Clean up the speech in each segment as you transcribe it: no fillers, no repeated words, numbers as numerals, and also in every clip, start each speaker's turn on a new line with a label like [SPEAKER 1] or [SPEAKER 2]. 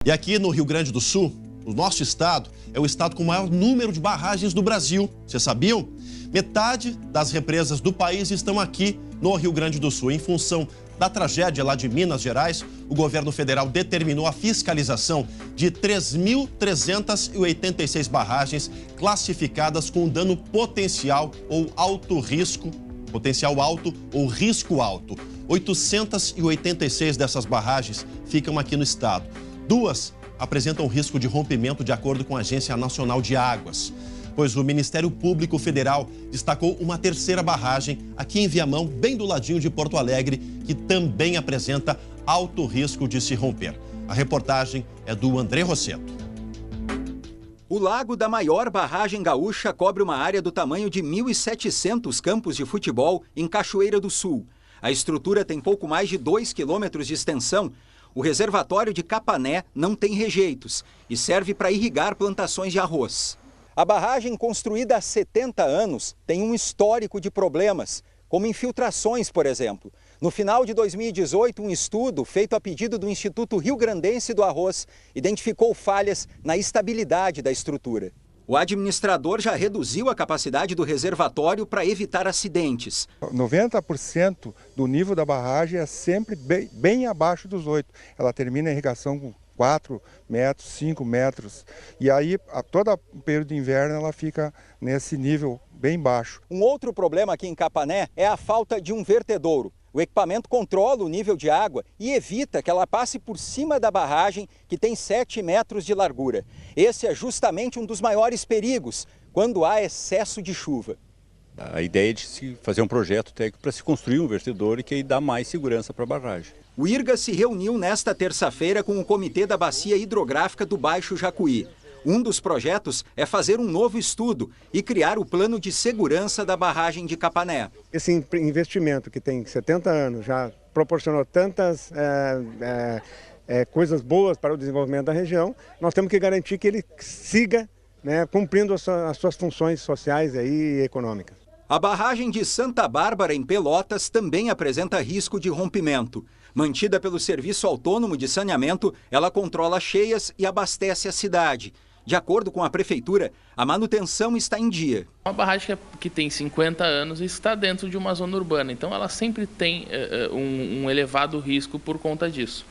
[SPEAKER 1] E aqui no Rio Grande do Sul, o nosso estado é o estado com o maior número de barragens do Brasil. Vocês sabiam? Metade das represas do país estão aqui no Rio Grande do Sul. Em função da tragédia lá de Minas Gerais, o governo federal determinou a fiscalização de 3.386 barragens classificadas com dano potencial ou alto risco, potencial alto ou risco alto. 886 dessas barragens ficam aqui no estado. 2 apresentam risco de rompimento de acordo com a Agência Nacional de Águas, pois o Ministério Público Federal destacou uma terceira barragem aqui em Viamão, bem do ladinho de Porto Alegre, que também apresenta alto risco de se romper. A reportagem é do André Rosseto.
[SPEAKER 2] O lago da maior barragem gaúcha cobre uma área do tamanho de 1.700 campos de futebol em Cachoeira do Sul. A estrutura tem pouco mais de 2 quilômetros de extensão. O reservatório de Capané não tem rejeitos e serve para irrigar plantações de arroz. A barragem, construída há 70 anos, tem um histórico de problemas, como infiltrações, por exemplo. No final de 2018, um estudo feito a pedido do Instituto Rio Grandense do Arroz identificou falhas na estabilidade da estrutura. O administrador já reduziu a capacidade do reservatório para evitar acidentes.
[SPEAKER 3] 90% do nível da barragem é sempre bem abaixo dos 8. Ela termina a irrigação com 4 metros, 5 metros. E aí, a todo o período de inverno, ela fica nesse nível bem baixo.
[SPEAKER 2] Um outro problema aqui em Capané é a falta de um vertedouro. O equipamento controla o nível de água e evita que ela passe por cima da barragem, que tem 7 metros de largura. Esse é justamente um dos maiores perigos quando há excesso de chuva.
[SPEAKER 4] A ideia é de se fazer um projeto técnico para se construir um vertedouro e que aí dá mais segurança para a barragem.
[SPEAKER 2] O IRGA se reuniu nesta terça-feira com o Comitê da Bacia Hidrográfica do Baixo Jacuí. Um dos projetos é fazer um novo estudo e criar o plano de segurança da barragem de Capané.
[SPEAKER 5] Esse investimento que tem 70 anos já proporcionou tantas coisas boas para o desenvolvimento da região, nós temos que garantir que ele siga, cumprindo as suas funções sociais e econômicas.
[SPEAKER 2] A barragem de Santa Bárbara, em Pelotas, também apresenta risco de rompimento. Mantida pelo Serviço Autônomo de Saneamento, ela controla cheias e abastece a cidade. De acordo com a Prefeitura, a manutenção está em dia.
[SPEAKER 6] Uma barragem que tem 50 anos e está dentro de uma zona urbana, então ela sempre tem um elevado risco por conta disso.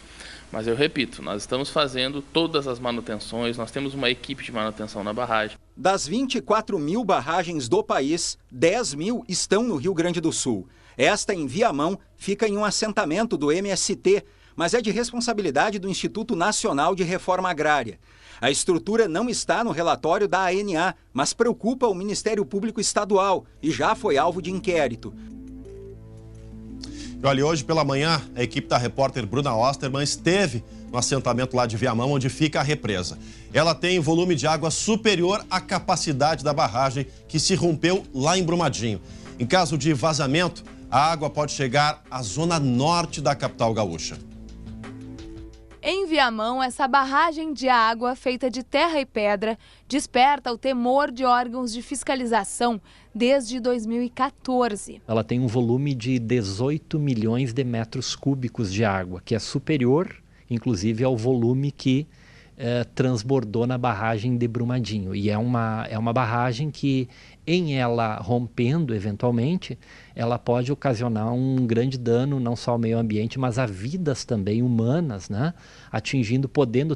[SPEAKER 6] Mas eu repito, nós estamos fazendo todas as manutenções, nós temos uma equipe de manutenção na barragem.
[SPEAKER 2] Das 24.000 barragens do país, 10.000 estão no Rio Grande do Sul. Esta, em Viamão, fica em um assentamento do MST, mas é de responsabilidade do Instituto Nacional de Reforma Agrária. A estrutura não está no relatório da ANA, mas preocupa o Ministério Público Estadual e já foi alvo de inquérito.
[SPEAKER 1] E olha, hoje pela manhã, a equipe da repórter Bruna Osterman esteve no assentamento lá de Viamão, onde fica a represa. Ela tem volume de água superior à capacidade da barragem, que se rompeu lá em Brumadinho. Em caso de vazamento, a água pode chegar à zona norte da capital gaúcha.
[SPEAKER 7] Em Viamão, essa barragem de água feita de terra e pedra desperta o temor de órgãos de fiscalização desde 2014.
[SPEAKER 8] Ela tem um volume de 18 milhões de metros cúbicos de água, que é superior, inclusive, ao volume que transbordou na barragem de Brumadinho. E é uma barragem que, em ela rompendo eventualmente, ela pode ocasionar um grande dano não só ao meio ambiente, mas a vidas também humanas,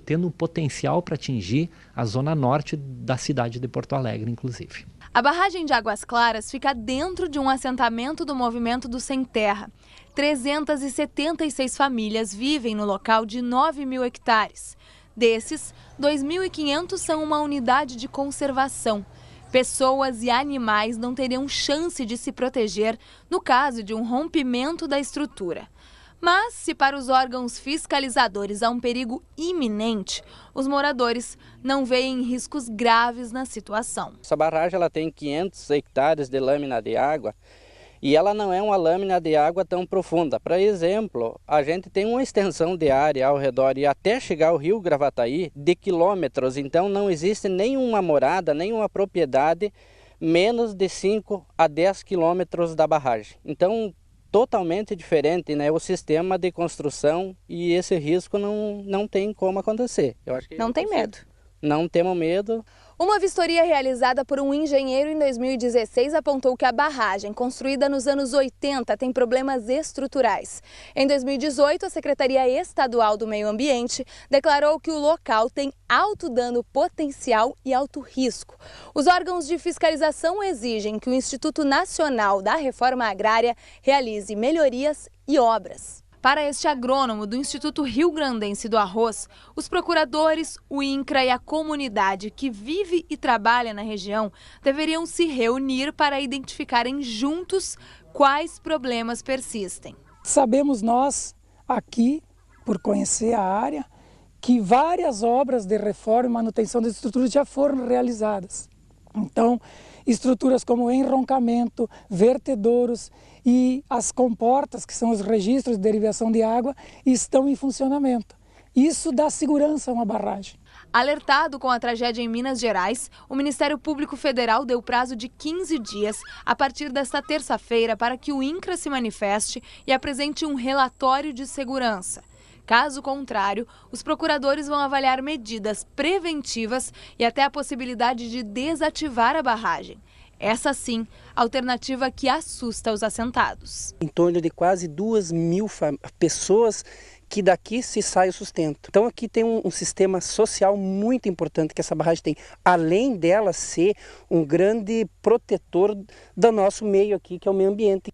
[SPEAKER 8] tendo um potencial para atingir a zona norte da cidade de Porto Alegre, inclusive.
[SPEAKER 7] A barragem de Águas Claras fica dentro de um assentamento do movimento do Sem Terra. 376 famílias vivem no local de 9.000 hectares. Desses, 2.500 são uma unidade de conservação. Pessoas e animais não teriam chance de se proteger no caso de um rompimento da estrutura. Mas, se para os órgãos fiscalizadores há um perigo iminente, os moradores não veem riscos graves na situação.
[SPEAKER 9] Essa barragem ela tem 500 hectares de lâmina de água e ela não é uma lâmina de água tão profunda. Por exemplo, a gente tem uma extensão de área ao redor e até chegar ao rio Gravataí de quilômetros, então não existe nenhuma morada, nenhuma propriedade menos de 5 a 10 quilômetros da barragem. Então, totalmente diferente, né, o sistema de construção, e esse risco não tem como acontecer. Eu acho que
[SPEAKER 7] não tem medo.
[SPEAKER 9] Não temos medo.
[SPEAKER 7] Uma vistoria realizada por um engenheiro em 2016 apontou que a barragem, construída nos anos 80, tem problemas estruturais. Em 2018, a Secretaria Estadual do Meio Ambiente declarou que o local tem alto dano potencial e alto risco. Os órgãos de fiscalização exigem que o Instituto Nacional da Reforma Agrária realize melhorias e obras. Para este agrônomo do Instituto Rio-Grandense do Arroz, os procuradores, o INCRA e a comunidade que vive e trabalha na região deveriam se reunir para identificarem juntos quais problemas persistem.
[SPEAKER 10] Sabemos nós, aqui, por conhecer a área, que várias obras de reforma e manutenção das estruturas já foram realizadas. Então, estruturas como enroncamento, vertedouros e as comportas, que são os registros de derivação de água, estão em funcionamento. Isso dá segurança a uma barragem.
[SPEAKER 7] Alertado com a tragédia em Minas Gerais, o Ministério Público Federal deu prazo de 15 dias a partir desta terça-feira para que o INCRA se manifeste e apresente um relatório de segurança. Caso contrário, os procuradores vão avaliar medidas preventivas e até a possibilidade de desativar a barragem. Essa sim, alternativa que assusta os assentados.
[SPEAKER 11] Em torno de quase 2.000 pessoas que daqui se sai o sustento. Então aqui tem um sistema social muito importante que essa barragem tem, além dela ser um grande protetor do nosso meio aqui, que é o meio ambiente.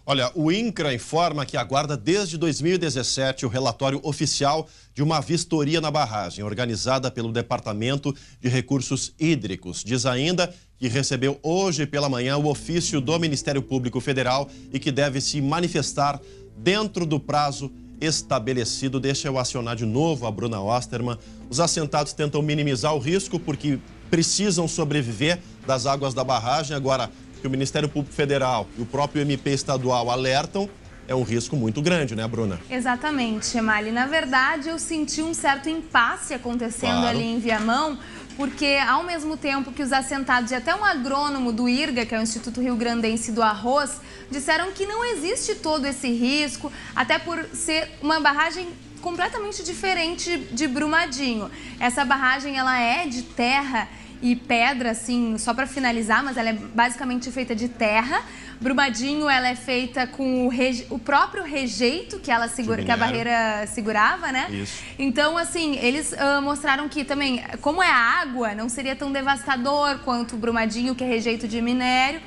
[SPEAKER 1] Olha, o INCRA informa que aguarda desde 2017 o relatório oficial de uma vistoria na barragem, organizada pelo Departamento de Recursos Hídricos. Diz ainda que recebeu hoje pela manhã o ofício do Ministério Público Federal e que deve se manifestar dentro do prazo estabelecido. Deixa eu acionar de novo a Bruna Osterman. Os assentados tentam minimizar o risco porque precisam sobreviver das águas da barragem. Agora, que o Ministério Público Federal e o próprio MP estadual alertam, é um risco muito grande, né, Bruna?
[SPEAKER 7] Exatamente, Emali. Na verdade, eu senti um certo impasse acontecendo ali em Viamão, porque ao mesmo tempo que os assentados e até um agrônomo do IRGA, que é o Instituto Rio-Grandense do Arroz, disseram que não existe todo esse risco, até por ser uma barragem completamente diferente de Brumadinho. Essa barragem, ela é de terra e pedra, assim, só para finalizar, mas ela é basicamente feita de terra. Brumadinho, ela é feita com o próprio rejeito que ela segura, que a barreira segurava, né? Isso. Então, assim, eles mostraram que também, como é água, não seria tão devastador quanto o Brumadinho, que é rejeito de minério.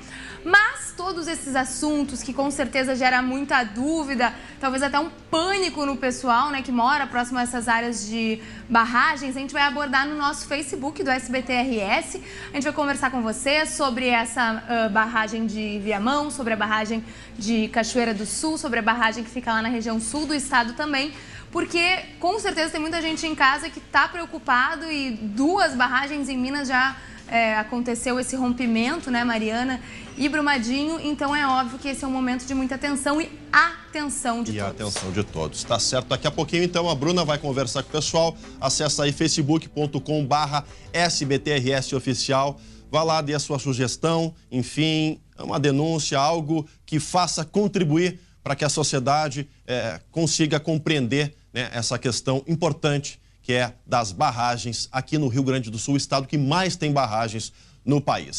[SPEAKER 7] Mas todos esses assuntos que com certeza gera muita dúvida, talvez até um pânico no pessoal, né, que mora próximo a essas áreas de barragens, a gente vai abordar no nosso Facebook do SBT-RS. A gente vai conversar com você sobre essa barragem de Viamão, sobre a barragem de Cachoeira do Sul, sobre a barragem que fica lá na região sul do estado também. Porque com certeza tem muita gente em casa que está preocupado e 2 barragens em Minas já aconteceu esse rompimento, né, Mariana e Brumadinho, então é óbvio que esse é um momento de muita atenção e atenção de todos. E atenção de todos, tá certo. Daqui a pouquinho, então, a Bruna vai conversar com o pessoal. Acessa aí facebook.com/SBTRS Oficial. Vá lá, dê a sua sugestão, enfim, uma denúncia, algo que faça contribuir para que a sociedade consiga compreender, né, essa questão importante que é das barragens aqui no Rio Grande do Sul, o estado que mais tem barragens no país.